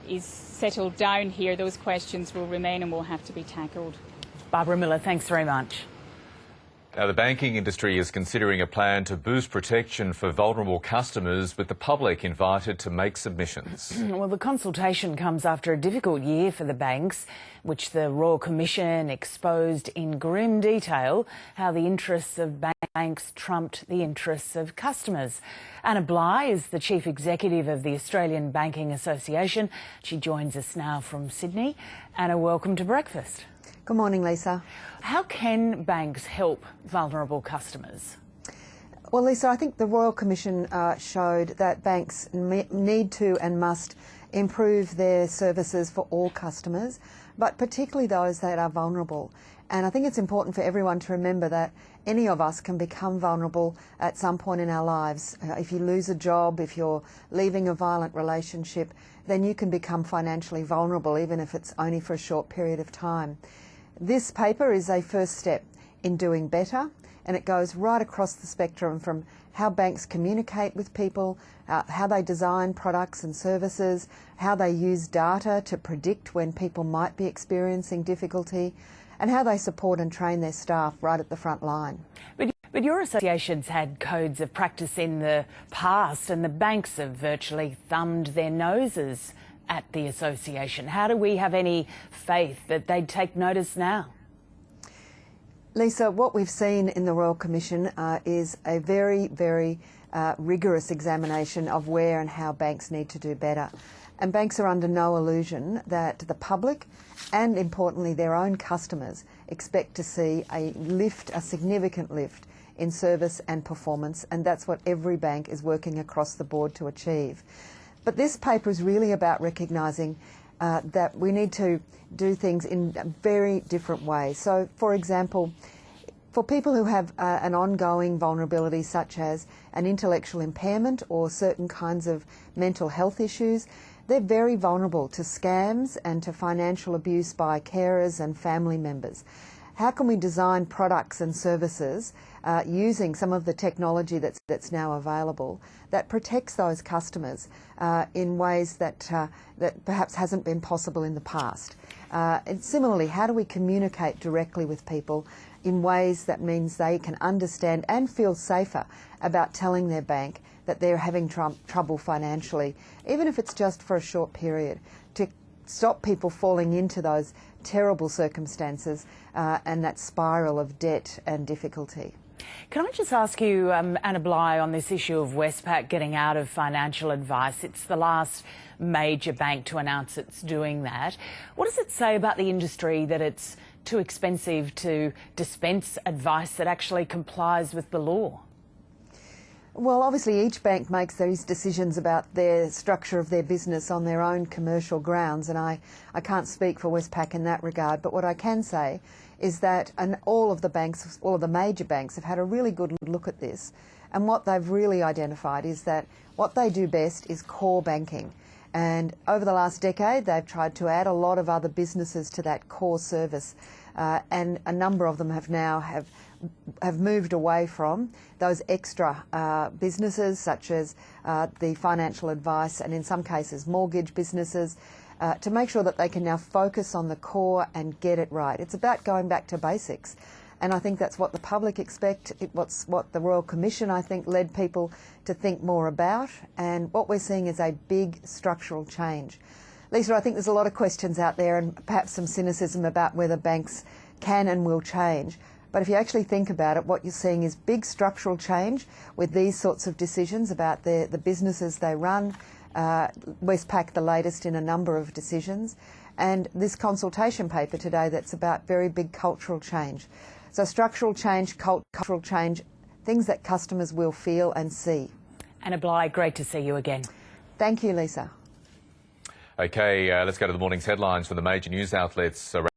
is settled down here, those questions will remain and will have to be tackled. Barbara Millar, thanks very much. Now, the banking industry is considering a plan to boost protection for vulnerable customers, with the public invited to make submissions. Well, the consultation comes after a difficult year for the banks, which the Royal Commission exposed in grim detail how the interests of banks trumped the interests of customers. Anna Bligh is the Chief Executive of the Australian Banking Association. She joins us now from Sydney. Anna, welcome to breakfast. Good morning, Lisa. How can banks help vulnerable customers? Well, Lisa, I think the Royal Commission showed that banks need to and must improve their services for all customers, but particularly those that are vulnerable. And I think it's important for everyone to remember that any of us can become vulnerable at some point in our lives. If you lose a job, if you're leaving a violent relationship, then you can become financially vulnerable, even if it's only for a short period of time. This paper is a first step in doing better, and it goes right across the spectrum from how banks communicate with people, how they design products and services, how they use data to predict when people might be experiencing difficulty, and how they support and train their staff right at the front line. But your association's had codes of practice in the past, and the banks have virtually thumbed their noses at the association. How do we have any faith that they'd take notice now? Lisa, what we've seen in the Royal Commission is a very, very rigorous examination of where and how banks need to do better. And banks are under no illusion that the public and, importantly, their own customers expect to see a significant lift in service and performance, and that's what every bank is working across the board to achieve. But this paper is really about recognising that we need to do things in very different ways. So, for example, for people who have an ongoing vulnerability such as an intellectual impairment or certain kinds of mental health issues, they're very vulnerable to scams and to financial abuse by carers and family members. How can we design products and services using some of the technology that's now available that protects those customers in ways that perhaps hasn't been possible in the past? And similarly, how do we communicate directly with people in ways that means they can understand and feel safer about telling their bank that they're having trouble financially, even if it's just for a short period, to stop people falling into those terrible circumstances and that spiral of debt and difficulty. Can I just ask you, Anna Bligh, on this issue of Westpac getting out of financial advice? It's the last major bank to announce it's doing that. What does it say about the industry that it's too expensive to dispense advice that actually complies with the law? Well, obviously each bank makes these decisions about their structure of their business on their own commercial grounds, and I can't speak for Westpac in that regard, but what I can say is that all of the major banks have had a really good look at this, and what they've really identified is that what they do best is core banking. And over the last decade, they've tried to add a lot of other businesses to that core service, and a number of them have moved away from those extra businesses, such as the financial advice and in some cases mortgage businesses, to make sure that they can now focus on the core and get it right. It's about going back to basics. And I think that's what the public expect. It's what the Royal Commission, I think, led people to think more about. And what we're seeing is a big structural change. Lisa, I think there's a lot of questions out there and perhaps some cynicism about whether banks can and will change. But if you actually think about it, what you're seeing is big structural change with these sorts of decisions about the businesses they run, Westpac the latest in a number of decisions, and this consultation paper today that's about very big cultural change. So structural change, cultural change, things that customers will feel and see. Anna Bligh, great to see you again. Thank you, Lisa. OK, let's go to the morning's headlines from the major news outlets around